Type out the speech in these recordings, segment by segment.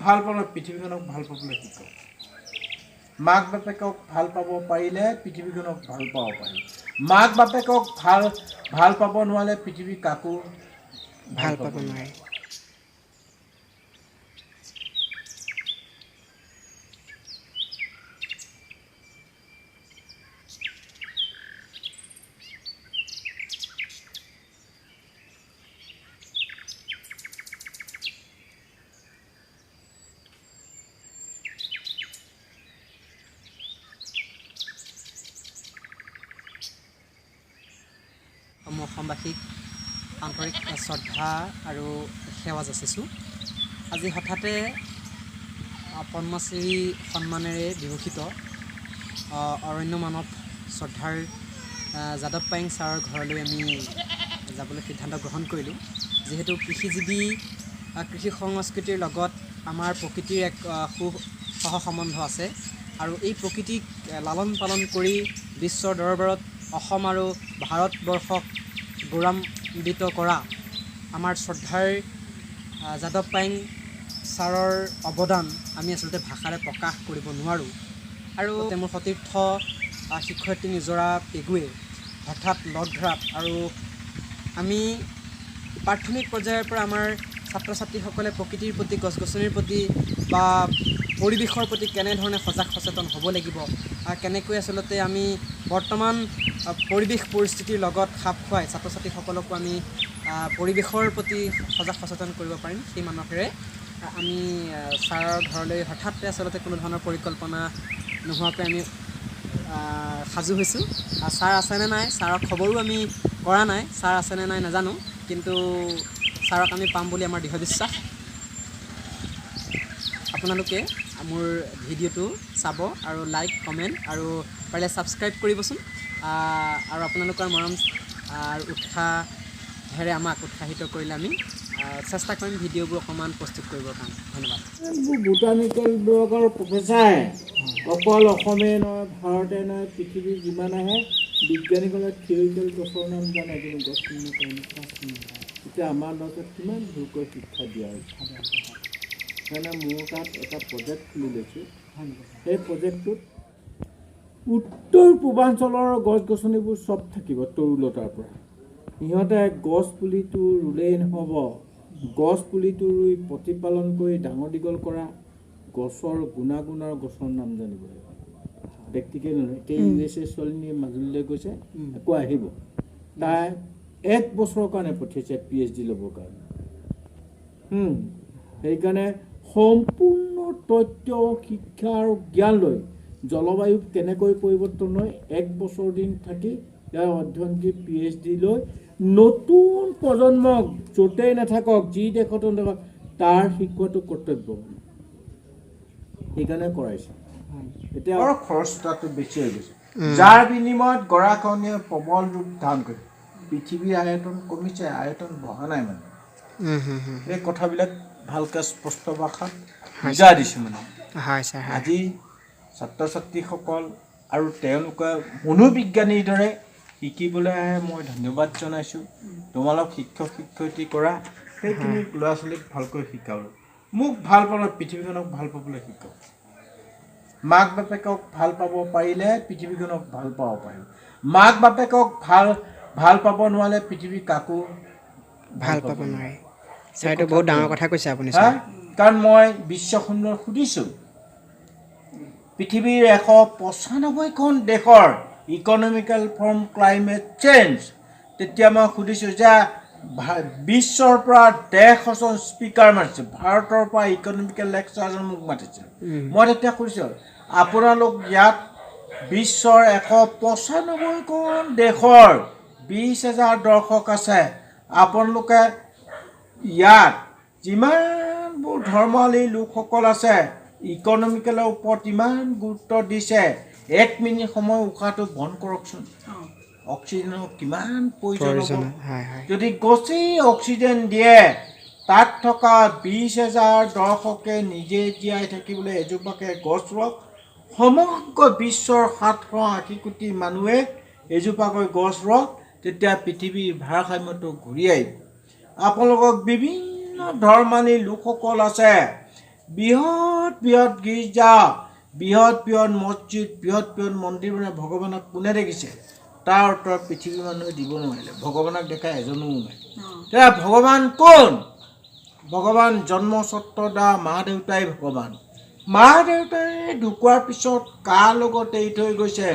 ভাল পালে পৃথিৱীখনক ভাল পাবলৈ শিকক মাক বাপেকক ভাল পাব পাৰিলে পৃথিৱীখনক ভাল পাব পাৰি মাক বাপেকক ভাল পাব নোৱাৰিলে পৃথিৱী কাকো ভাল পাব নোৱাৰে অসমবাসীক আন্তৰিক শ্ৰদ্ধা আৰু সেৱা যাচিছোঁ আজি হঠাতে পদ্মশ্ৰী সন্মানেৰে বিভূষিত অৰণ্য মানৱ শ্ৰদ্ধাৰ যাদৱ পায়েং ছাৰৰ ঘৰলৈ আমি যাবলৈ সিদ্ধান্ত গ্ৰহণ কৰিলোঁ যিহেতু কৃষিজীৱী কৃষি সংস্কৃতিৰ লগত আমাৰ প্ৰকৃতিৰ এক সহ সম্বন্ধ আছে আৰু এই প্ৰকৃতিক লালন পালন কৰি বিশ্বৰ দৰবাৰত অসম আৰু ভাৰতবৰ্ষক গৌৰৱান্বিত কৰা আমাৰ শ্ৰদ্ধাৰ যাদৱ পায়েং ছাৰৰ অৱদান আমি আচলতে ভাষাৰে প্ৰকাশ কৰিব নোৱাৰোঁ আৰু মোৰ সতীৰ্থ শিক্ষয়িত্ৰী নিজৰা পেগুৱে হঠাৎ লগ ধৰাত আৰু আমি প্ৰাথমিক পৰ্যায়ৰ পৰা আমাৰ ছাত্ৰ ছাত্ৰীসকলে প্ৰকৃতিৰ প্ৰতি গছ গছনিৰ প্ৰতি বা পৰিৱেশৰ প্ৰতি কেনেধৰণে সজাগ সচেতন হ'ব লাগিব কেনেকৈ আচলতে আমি বৰ্তমান পৰিৱেশ পৰিস্থিতিৰ লগত খাপ খুৱাই ছাত্ৰ ছাত্ৰীসকলকো আমি পৰিৱেশৰ প্ৰতি সজাগ সচেতন কৰিব পাৰিম সেই মানসেৰে আমি ছাৰৰ ঘৰলৈ হঠাতে আচলতে কোনো ধৰণৰ পৰিকল্পনা নোহোৱাকৈ আমি সাজু হৈছোঁ ছাৰ আছেনে নাই ছাৰক খবৰো আমি কৰা নাই ছাৰ আছেনে নাই নাজানো কিন্তু ছাৰক আমি পাম বুলি আমাৰ দৃঢ় বিশ্বাস আপোনালোকে মোৰ ভিডিঅ'টো চাব আৰু লাইক কমেণ্ট আৰু পাৰিলে ছাবস্ক্ৰাইব কৰিবচোন আৰু আপোনালোকৰ মৰম আৰু উৎসাহেৰে আমাক উৎসাহিত কৰিলে আমি চেষ্টা কৰিম ভিডিঅ'বোৰ অকণমান প্ৰস্তুত কৰিবৰ কাৰণে ধন্যবাদ বুটানিকেল বিভাগৰ প্ৰফেচাৰে অকল অসমে নহয় ভাৰতে নহয় পৃথিৱীৰ যিমান আহে বিজ্ঞানীসকলে থিয়ৰিকেল গছৰ নাম জানে কিন্তু গছ চিনি নাপায় এতিয়া আমাৰ লগত কিমান ভুলকৈ শিক্ষা দিয়া হৈছে সেইকাৰণে মোৰ তাত এটা প্ৰজেক্ট খুলি লৈছোঁ সেই প্ৰজেক্টটোত উত্তৰ পূৰ্বাঞ্চলৰ গছ গছনিবোৰ চব থাকিব তৰুলতাৰ পৰা সিহঁতে গছ পুলিটো ৰুলেই নহ'ব গছ পুলিটো ৰুই প্ৰতিপালন কৰি ডাঙৰ দীঘল কৰা গছৰ গুণাগুণৰ গছৰ নাম জানিব লাগিব প্ৰেক্টিকেল নহয় এতিয়া ইংলিছে ছোৱালীজনী মাজুলীলৈ গৈছে আকৌ আহিব তাই 1 বছৰৰ কাৰণে পঠিয়াইছে PhD ল'বৰ কাৰণে সেইকাৰণে সম্পূৰ্ণ তথ্য শিক্ষা আৰু জ্ঞান লৈ জলবায়ু কেনেকৈ পৰিৱৰ্তন হয় 1 বছৰ দিন থাকি ইয়াৰ অধ্যয়ন কৰি PhD লৈ নতুন প্ৰজন্মক য'তেই নাথাকক যি দেশতো নাথাকক তাৰ শিকোৱাটো কৰ্তব্য সেইকাৰণে কৰাইছে এতিয়া আৰু খৰচটো বেছি হৈ গৈছে যাৰ বিনিময়ত গৰাখহনীয়ে প্ৰবল ৰূপ ধাৰণ কৰে পৃথিৱীৰ আয়তন কমিছে আয়তন বঢ়া নাই মানে এই কথাবিলাক ভালকৈ স্পষ্ট ভাষাত বুজাই দিছোঁ মানে আজি ছাত্ৰ ছাত্ৰীসকল আৰু তেওঁলোকে মনোবিজ্ঞানীৰ দৰে শিকিবলৈ আহে মই ধন্যবাদ জনাইছোঁ তোমালোক শিক্ষক শিক্ষয়িত্ৰী কৰা সেইখিনি ল'ৰা ছোৱালীক ভালকৈ শিকাওঁ মোক ভাল পালে পৃথিৱীখনক ভাল পাবলৈ শিকক মাক বাপেকক ভাল পাব পাৰিলে পৃথিৱীখনক ভাল পাব পাৰিম মাক বাপেকক ভাল পাব নোৱাৰিলে পৃথিৱী কাকো ভাল পাব নোৱাৰে ছাৰটো বহুত ডাঙৰ কথা কৈছে আপুনি কাৰণ মই বিশ্ব সুন্দৰ সুধিছোঁ পৃথিৱীৰ 195খন দেশৰ ইকনমিকেল ফ্ৰম ক্লাইমেট চেঞ্জ তেতিয়া মই সুধিছোঁ যে বিশ্বৰ পৰা 150জন স্পীকাৰ মাতিছে ভাৰতৰ পৰা ইকনমিকেল লেকচাৰজন মোক মাতিছে মই তেতিয়া সুধিছোঁ আপোনালোক ইয়াত বিশ্বৰ 195খন দেশৰ 20,000 দৰ্শক আছে আপোনালোকে ইয়াত যিমানবোৰ ধৰ্মাৱলী লোকসকল আছে ইকনমিকেলৰ ওপৰত ইমান গুৰুত্ব দিছে 1 মিনিট সময় উশাহটো বন্ধ কৰকচোন অক্সিজেনৰ কিমান প্ৰয়োজন হ'ব যদি গছেই অক্সিজেন দিয়ে তাত থকা 20,000 দৰ্শকে নিজে জীয়াই থাকিবলৈ এজোপাকে গছ ৰুওক সমগ্ৰ বিশ্বৰ 780 কোটি মানুহে এজোপাকৈ গছ ৰুওক তেতিয়া পৃথিৱীৰ ভাৰসাম্যটো ঘূৰি আহিব আপোনালোকক বিভিন্ন ধৰ্মাৱলী লোকসকল আছে বৃহৎ বৃহৎ গীৰ্জা বৃহৎ বৃহৎ মছজিদ বৃহৎ বৃহৎ মন্দিৰ মানে ভগৱানক কোনে দেখিছে তাৰ উত্তৰ পৃথিৱীৰ মানুহে দিব নোৱাৰিলে ভগৱানক দেখা এজনো নাই তেতিয়া ভগৱান কোন ভগৱান জন্মছত্ৰদা মা দেউতাই ভগৱান মা দেউতাই ঢুকোৱাৰ পিছত কাৰ লগত এৰি থৈ গৈছে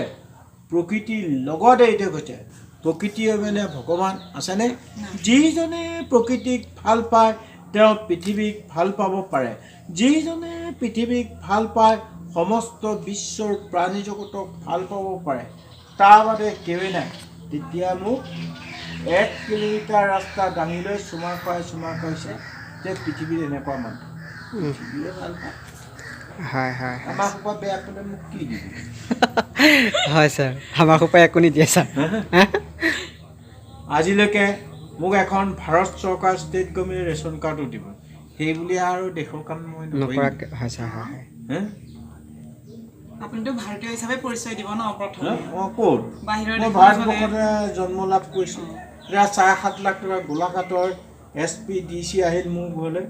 প্ৰকৃতিৰ লগত এৰি থৈ গৈছে প্ৰকৃতি মানে ভগৱান আছেনে যিজনে প্ৰকৃতিক ভাল পায় তেওঁ পৃথিৱীক ভাল পাব পাৰে যিজনে পৃথিৱীক ভাল পায় সমস্ত বিশ্বৰ প্ৰাণী জগতক ভাল পাব পাৰে তাৰ বাদে কেউৱে নাই তেতিয়া মোক 1 কিলোমিটাৰ ৰাস্তা দাঙি লৈ চুমা কৈছে যে পৃথিৱীৰ এনেকুৱা মানুহ পৃথিৱীয়ে ভাল পায় হয় হয় আমাৰ সোপা বেয়া পালে মোক কি দিব হয় ছাৰ আমাৰ সোপাই একো নিদিয়ে ছাৰ আজিলৈকে মোক এখন ভাৰত চৰকাৰ ষ্টেট গভৰ্ণমেণ্টে ৰেচন কাৰ্ডো দিব সেই বুলি আৰু দেশৰ কাম মই নকৰাকৈ হয় ছাৰ হয় আপুনিতো ভাৰতীয় হিচাপে পৰিচয় দিব ন প্ৰথমে মই ক'ত বাহিৰৰ মই ভাৰতবৰ্ষতে জন্ম লাভ কৰিছোঁ এতিয়া 7.5 লাখ টকা গোলাঘাটৰ SP DC আহিল মোৰ ঘৰলৈ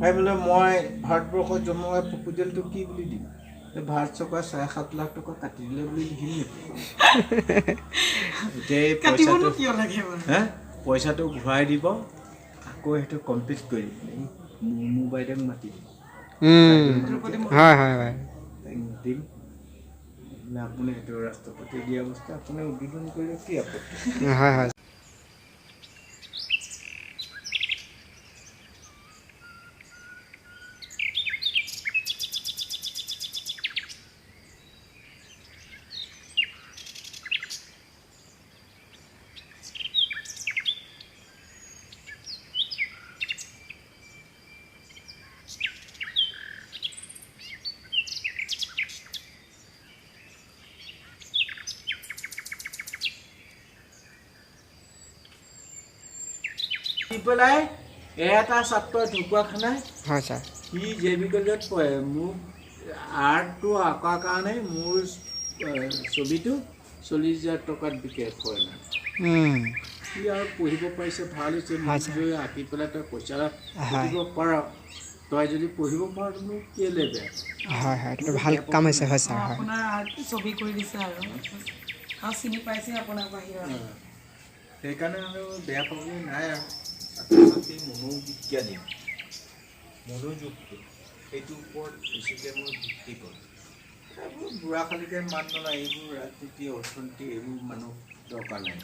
আহি বোলে মই ভাৰতবৰ্ষত জন্ম হোৱা প্ৰপ'জেলটো কি বুলি দিম ভাৰত চৰকাৰ 7.5 লাখ টকা কাটি দিলে বুলি লিখিম নেকি এতিয়া পইচাটো ঘূৰাই দিব আকৌ সেইটো কমপ্লিট কৰি দিম মোবাইলক মাতি দিম হয় হয় হয় দিম আপুনি সেইটো ৰাষ্ট্ৰপতি দিয়া অৱস্থা আপুনি উদ্বোধন কৰিলে কি আপত্তি হয় হয় দি পেলাই এটা ছাত্ৰই ঢকুৱাখানাই হয় ছাৰ সি JB কলেজত পঢ়ে মোক আৰ্টটো আঁকাৰ কাৰণে মোৰ ছবিটো 40,000 টকাত বিকে ফৰেনাৰ সি আৰু পঢ়িব পাৰিছে ভাল হৈছে মই আঁকি পেলাই তই পইচা দিব পাৰ তই যদি পঢ়িব পাৰ তুমি কেলে বেয়া হয় হয় এইটো ভাল কাম হৈছে হয় ছাৰ হয় আপোনাৰ আৰ্ট ছবি কৰি দিছে আৰু চিনি পাইছে আপোনাক বাহিৰত সেইকাৰণে আৰু বেয়া পাবলৈ নাই আৰু ছাত্ৰ ছাত্ৰীৰ মনোবিজ্ঞানী মনোযোগটো সেইটোৰ ওপৰত বেছিকৈ মই ভিত্তি কৰোঁ এইবোৰ বুঢ়া খালীকৈ মাত নলয় এইবোৰ ৰাজনীতি অৰ্থনীতি এইবোৰ মানুহ দৰকাৰ নাই